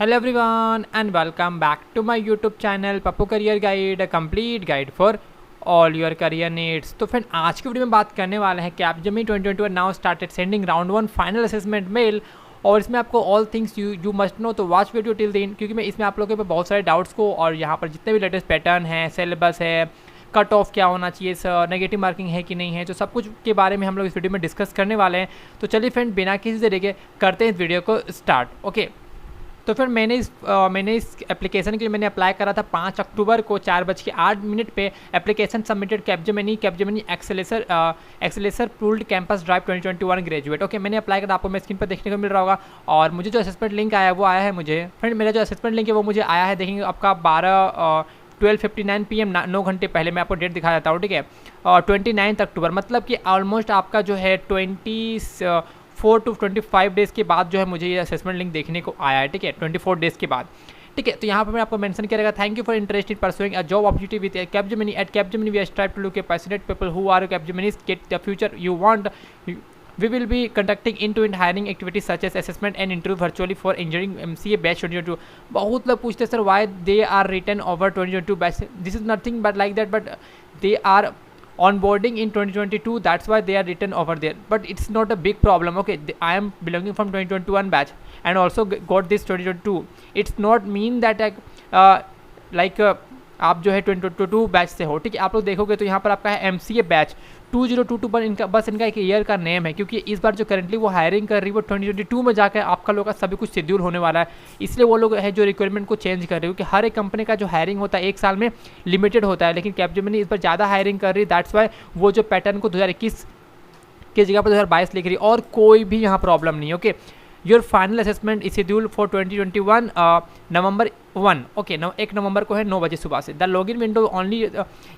Hello everyone and welcome back to my YouTube channel Pappu career guide, complete guide for all your career needs. तो friend आज की video में बात करने वाले हैं Capgemini 2021 now started sending round 1 final assessment mail, और इसमें आपको all things you must know, तो watch video till the end, क्योंकि मैं इसमें आप लोगों के बहुत सारे डाउट्स को और यहाँ पर जितने भी लेटेस्ट पैटर्न हैं, सिलेबस है, कट ऑफ क्या होना चाहिए, नेगेटिव मार्किंग है कि नहीं है, तो सब कुछ के बारे में हम लोग इस वीडियो में डिस्कस करने वाले हैं। तो चलिए फ्रेंड बिना किसी देरी के करते हैं इस वीडियो को स्टार्ट। ओके, तो फिर मैंने इस एप्लीकेशन के लिए मैंने अप्लाई करा था 5 अक्टूबर को 4:08 पे। Application submitted Capgemini Excelerator pooled campus drive 2021 graduate. Okay, मैंने अप्लाई करा, आपको मैं स्क्रीन पर देखने को मिल रहा होगा, और मुझे जो असेसमेंट लिंक आया है वो आया है मुझे। फ्रेंड मेरा जो असेसमेंट लिंक है वो मुझे आया है, देखेंगे आपका 12:59 PM 9 घंटे पहले। मैं आपको डेट दिखा देता हूँ, ठीक है, 29 अक्टूबर, मतलब कि ऑलमोस्ट आपका जो है 24 to 25 डेज़ के बाद जो है मुझे ये असेसमेंट लिंक देखने को आया है, ठीक है, 24 डेज़ के बाद, ठीक है। तो यहाँ पर मैं आपको मेंशन किया रहेगा, thank you for interest in pursuing a job opportunity with Capgemini. At Capgemini we strive to look a passionate people who are Capgemini get the future you want. We will be conducting end-to-end hiring activities such as assessment and interview virtually for engineering MCA batch 2022। बहुत लोग पूछते हैं sir why they are written over 2022 batch। This is nothing but like that, but they are onboarding in 2022, that's why they are written over there, but it's not a big problem। Okay, I am belonging from 2021 batch and also got this 2022। It's not mean that आप जो है 2022 batch से हो, ठीक है। आप लोग देखोगे तो यहाँ पर आपका है MCA बैच 2022 पर, इनका बस इनका एक ईयर का नेम है, क्योंकि इस बार जो करंटली वो हायरिंग कर रही है वो 2022 में जाकर आपका लोग का सभी कुछ शेड्यूल होने वाला है, इसलिए वो लोग है जो रिक्वायरमेंट को चेंज कर रहे हो, कि हर एक कंपनी का जो हायरिंग होता है एक साल में लिमिटेड होता है, लेकिन कैपजेमिनी इस पर ज़्यादा हायरिंग कर रही है, दैट्स वाई वो जो पैटर्न को 2021 की जगह पर 2022 लिख रही है, और कोई भी यहाँ प्रॉब्लम नहीं। Okay, your final assessment is schedule for 2021 November 1। Okay, 1 नवंबर को है 9 बजे सुबह से। The login window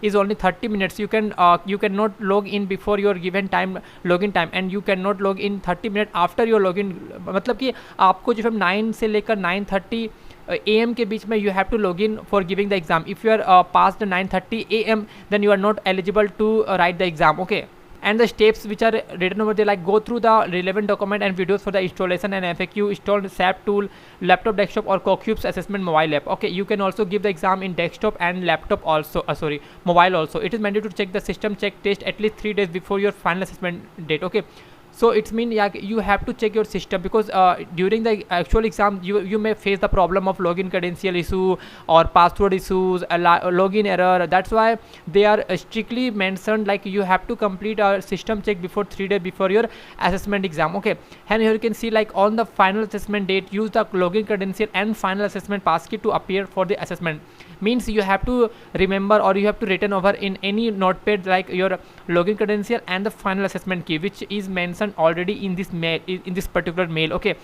is only 30 minutes. You can not log in before your given time login time and you can not log in 30 minute after your login. मतलब कि आपको जो है 9 से लेकर 9:30 AM के बीच में you have to log in for giving the exam. If you are pass the 9:30 AM then you are not eligible to write the exam. Okay, and the steps which are written over there, like go through the relevant document and videos for the installation and FAQ, install SAP tool, laptop, desktop or CoCube's assessment mobile app। Okay, you can also give the exam in desktop and laptop also, mobile also। It is mandatory to check the system check test at least 3 days before your final assessment date। Okay, so it's mean you have to check your system, because during the actual exam you may face the problem of login credential issue or password issues, login error, that's why they are strictly mentioned like you have to complete a system check before 3 days before your assessment exam। Okay, and here you can see like on the final assessment date use the login credential and final assessment pass key to appear for the assessment। Means you have to remember or you have to written over in any notepad like your login credential and the final assessment key, which is mentioned already in this mail, in this particular mail। Okay,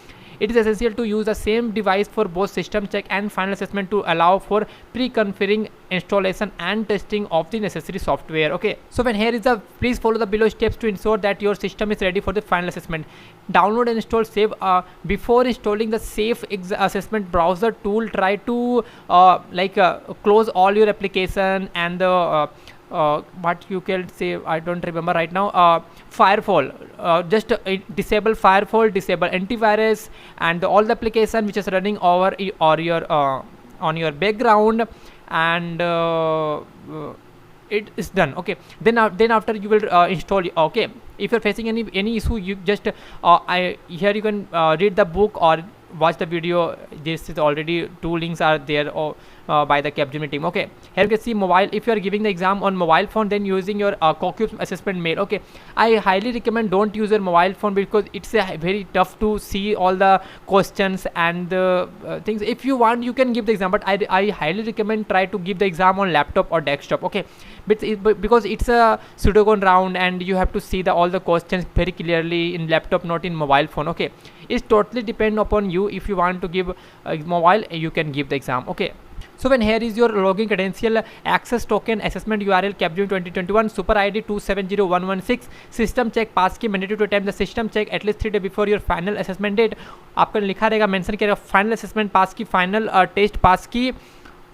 it is essential to use the same device for both system check and final assessment to allow for pre-configuring installation and testing of the necessary software। Okay, so when here is the, please follow the below steps to ensure that your system is ready for the final assessment। Download and install Save। Before installing the Safe Assessment browser tool, try to close all your application and the what you can say, I don't remember right now, firewall, just disable firewall, disable antivirus and all the application which is running over or your on your background, and it is done। Okay, then after you will install। Okay, if you're facing any issue, you just here you can read the book or watch the video. This is already 2 links are there by the Capgemini team। Okay, here you can see mobile. If you are giving the exam on mobile phone, then using your CoCube's assessment mail। Okay, I highly recommend don't use your mobile phone, because it's very tough to see all the questions and things. If you want you can give the exam, but I highly recommend try to give the exam on laptop or desktop। Okay, but because it's a pseudogon round and you have to see all the questions very clearly in laptop, not in mobile phone। Okay, it's totally depend upon you. If you want to give mobile, you can give the exam। Okay, so when here is your login credential, access token, assessment URL, Capgemini 2021, super ID 270116, system check pass key mandatory to attempt the system check at least 3 days before your final assessment date। आपका लिखा रहेगा, mention किया रहेगा final assessment पास की, final test pass key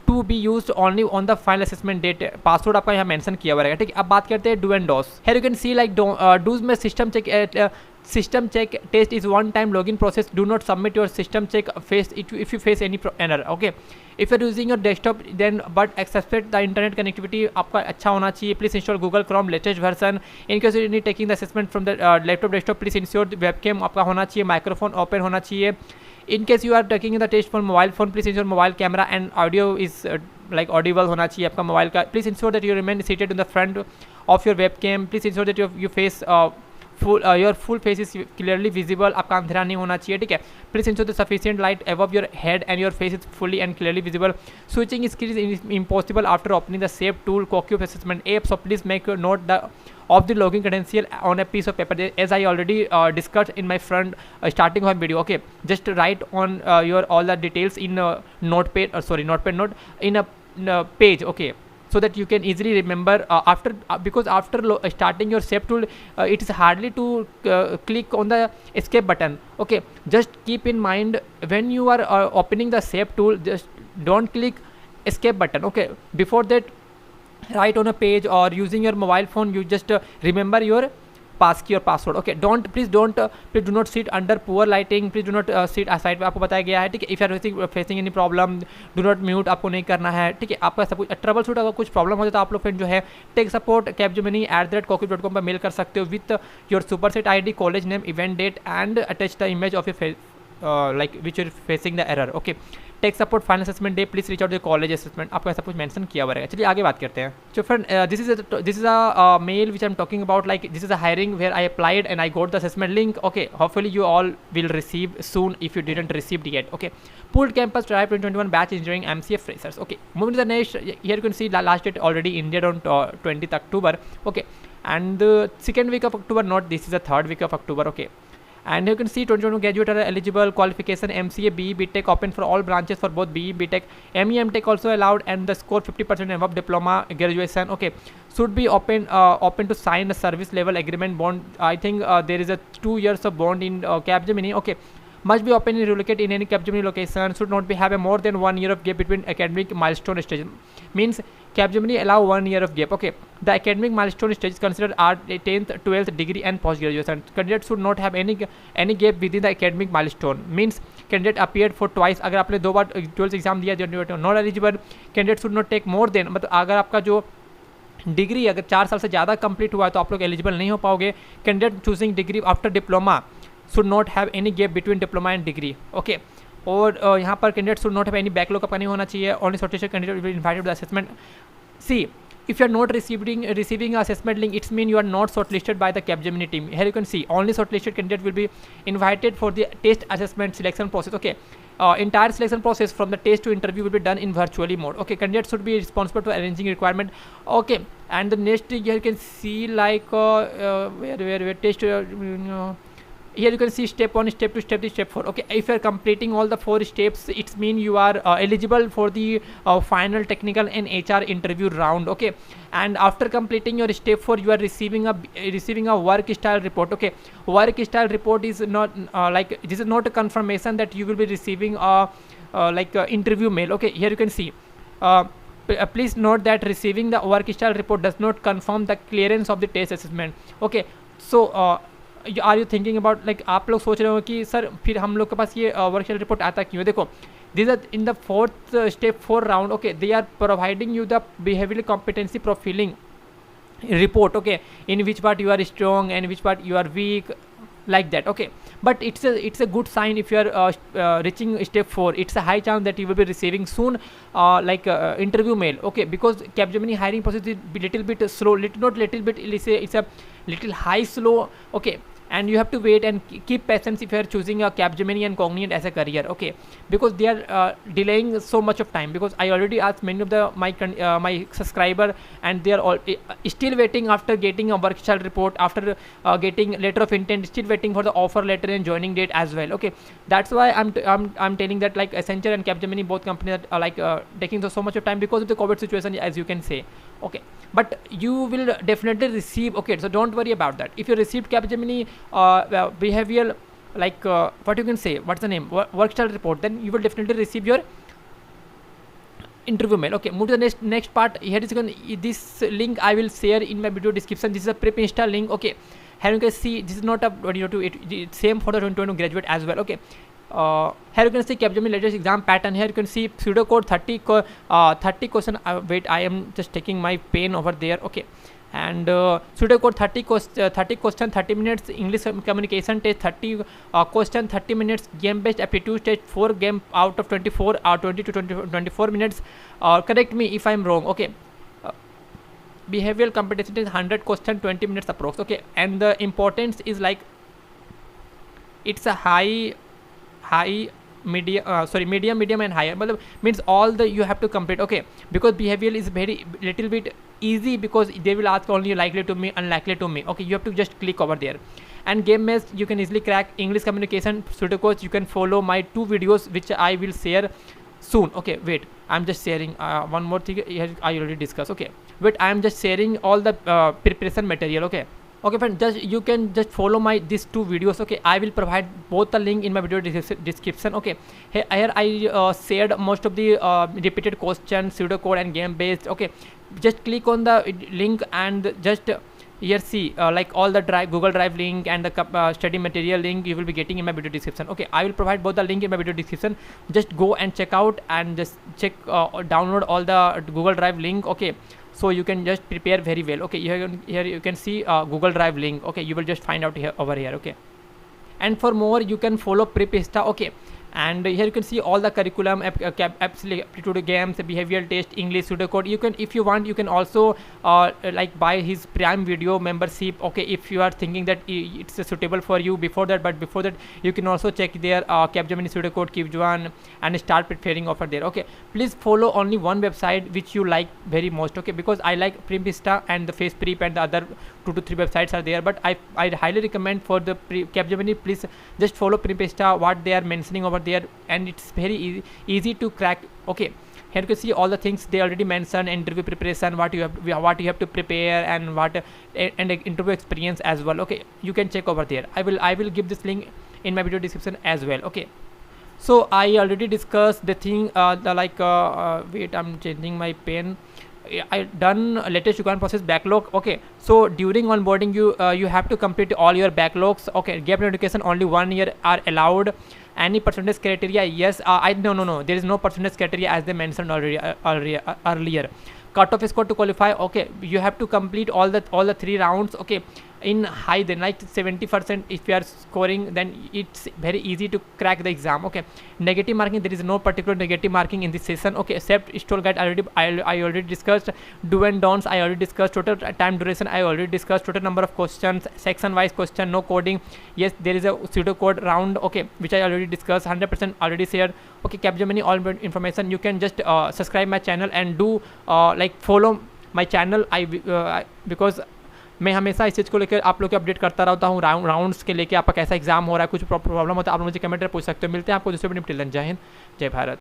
to be used only on the final assessment date. Password आपका यहाँ mention किया हुआ रहेगा, ठीक है। अब बात करते हैं do and dos. Here you can see like dos में system check system check test is one time login process. Do not submit your system check face if you face any error. Okay, if you're using your desktop then but accept the internet connectivity आपका अच्छा होना चाहिए. Please install Google Chrome latest version. In case you need taking the assessment from the laptop desktop, please ensure the webcam आपका होना चाहिए, microphone open होना चाहिए. In case you are taking the test from mobile phone, please ensure mobile camera and audio is like audible होना चाहिए आपका mobile का. Please ensure that you remain seated in the front of your webcam. Please ensure that you face your full face is clearly visible. आपका अंधेरा नहीं होना चाहिए. ठीक है. Please ensure the sufficient light above your head and your face is fully and clearly visible. Switching screen is impossible after opening the Safe Tool QQ assessment app. So please make a note of the login credential on a piece of paper, as I already discussed in my front starting of video. Okay, just write on your all the details in in a page. Okay, so that you can easily remember because after starting your Safe Tool, it is hardly to click on the escape button. Okay, just keep in mind when you are opening the Safe Tool, just don't click escape button. Okay, before that, write on a page or using your mobile phone, you just remember your passkey or password. Okay, please do not sit under poor lighting. Please do not sit aside पे आपको बताया गया है. ठीक है. If you are facing any problem, do not mute. आपको नहीं करना है. ठीक है. आपका सब कुछ ट्रबल शूट अगर कुछ प्रॉब्लम हो जाता है आप लोग फिर जो है टेक सपोर्ट capgemini@cockpit.com पर मेल कर सकते हो with your Superset ID, college name, event date and attach the image of your like which you're facing the error. Okay, tech support final assessment day, please reach out the college assessment. आपको ऐसा कुछ mention किया हुआ रहेगा. चलिए आगे बात करते हैं. So friend, this is a mail which I am talking about. Like this is a hiring where I applied and I got the assessment link. Okay, hopefully you all will receive soon if you didn't receive yet. Okay, Pooled Campus Tribe 2021 batch engineering MCA freshers. Okay, moving to the next. Here you can see the last date already ended on 20th October. Okay, and the second week of October, not this is the third week of October. Okay, and you can see 2021 graduate are eligible. Qualification MCA, BE, BTech open for all branches for both BE, BTech, ME, MTech also allowed, and the score 50% and above diploma graduation. Okay, should be open to sign a service level agreement bond. I think there is a 2 years of bond in Capgemini. Okay, must be open and relocate in any Capgemini location. Should not be have a more than 1 year of gap between academic milestone stages. Means Capgemini allow 1 year of gap. Okay, the academic milestone stages considered are 10th, 12th degree and post graduation. Candidate should not have any gap within the academic milestone. Means candidate appeared for twice. अगर आपने 2 बार 12th exam दिया, not eligible. Candidate should not take more than, मतलब अगर आपका जो degree अगर 4 साल से ज़्यादा कंप्लीट हुआ है तो आप लोग एलिजिबल नहीं हो पाओगे. Candidate choosing degree after diploma should not have any gap between diploma and degree. Okay, और यहाँ पर candidate should not have any backlog आपका नहीं होना चाहिए. Only shortlisted candidate will be invited to the assessment. See, if you are not receiving assessment link, it's mean you are not shortlisted by the Capgemini team. Here you can see only shortlisted candidate will be invited for the test assessment selection process. Okay, entire selection process from the test to interview will be done in virtually mode. Okay, candidates should be responsible for arranging requirement. Okay, and the next here you can see like where test here you can see step 1, step 2, step 3, step 4. Okay, if you are completing all the 4 steps, it's mean you are eligible for the final technical and HR interview round. Okay, and after completing your step 4, you are receiving a work style report. Okay, work style report is not like this is not a confirmation that you will be receiving a interview mail. Okay, here you can see please note that receiving the work style report does not confirm the clearance of the test assessment. Okay, so are you thinking about like आप लोग सोच रहे हो कि sir फिर हम लोग के पास ये वर्कशॉप रिपोर्ट आता क्यों. देखो, this are in the 4th step 4 round. Okay, they are providing you the behavioural competency profiling report. Okay, in which part you are strong and which part you are weak, like that. Okay, but it's a good sign if you are reaching step 4. It's a high chance that you will be receiving soon interview mail. Okay, because Capgemini hiring process is little bit slow, not little bit, it's a little high slow. Okay, and you have to wait and keep patience if you are choosing a Capgemini and Cognizant as a career. Okay, because they are delaying so much of time, because I already asked many of my subscriber and they are all still waiting after getting a workshop report, after getting letter of intent, still waiting for the offer letter and joining date as well. Okay, that's why I'm telling that like Accenture and Capgemini, both companies are like taking so much of time because of the COVID situation, as you can say. Okay, but you will definitely receive. Okay, so don't worry about that. If you received Capgemini behavioral like what you can say, what's the name, work style report, then you will definitely receive your interview mail. Okay, move to the next part. Here is this link I will share in my video description. This is a prep install link. Okay, here you can see this is not a 2022, it's same for the 2022 graduate as well. Okay, here you can see Capgemini latest exam pattern. Here you can see pseudocode 30 question. Wait, I am just taking my pen over there. Okay, and pseudocode 30 question 30 minutes, English communication test 30 question 30 minutes, game based aptitude test 4 game out of 24 or 20 to 24 minutes. Correct me if I'm wrong. Okay, behavioral competency is 100 question 20 minutes approx. Okay, and the importance is like it's a medium and higher, but means all the you have to complete. Okay, because behavioral is very little bit easy because they will ask only likely to me, unlikely to me. Okay, you have to just click over there. And game based you can easily crack. English communication pseudocode you can follow my 2 videos which I will share soon. Okay, wait, I'm just sharing one more thing here I already discussed. Okay, wait, I am just sharing all the preparation material. Okay, friend, just you can just follow my these 2 videos. Okay, I will provide both the link in my video description. Okay, here I shared most of the repeated questions, pseudocode and game based. Okay, just click on the link and just here see like all the Google Drive link and the study material link you will be getting in my video description. Okay, I will provide both the link in my video description. Just go and check out and just check download all the Google Drive link. Okay, so you can just prepare very well. Okay, here you can see Google Drive link. Okay, you will just find out here over here. Okay, and for more you can follow Prepista. Okay, and here you can see all the curriculum, aptitude games, behavioral test, English, pseudocode. You can, if you want, you can also like buy his Prime Video membership. Okay, if you are thinking that it's suitable for you before that, but before that you can also check their Capgemini pseudocode, Kivjuan, and start preparing over there. Okay, please follow only one website which you like very most. Okay, because I like Prepista and the Face Prep and the other 2 to 3 websites are there, but I highly recommend for the Capgemini, please just follow Prepista, what they are mentioning over there, and it's very easy to crack. Okay, here you can see all the things they already mentioned: interview preparation, what you have to prepare, and and interview experience as well. Okay, you can check over there. I will give this link in my video description as well. Okay, so I already discussed the thing wait, I'm changing my pen. I done latest Yukan process backlog. Okay, so during onboarding you have to complete all your backlogs. Okay, gap in education only 1 year are allowed. Any percentage criteria? Yes, no, there is no percentage criteria as they mentioned already earlier. Cutoff score to qualify. Okay, you have to complete all the 3 rounds. Okay, in high, then like 70% if you are scoring, then it's very easy to crack the exam. Okay, negative marking, there is no particular negative marking in this session. Okay, except stall guide I already discussed. Do and don'ts I already discussed. Total time duration I already discussed. Total number of questions, section wise question, no coding. Yes, there is a pseudocode round. Okay, which I already discussed, 100% already shared. Okay, Capgemini all information. You can just subscribe my channel and do like follow my channel. Because मैं हमेशा इस चीज़ को लेकर आप लोग को update करता रहता हूँ, राउंड्स के लेके आपका कैसा एग्जाम हो रहा है, कुछ प्रॉब्लम होता है आप मुझे कमेंट में पूछ सकते हो. मिलते हैं आपको दूसरे वीडियो में. टिल देन, जय हिंद, जय भारत.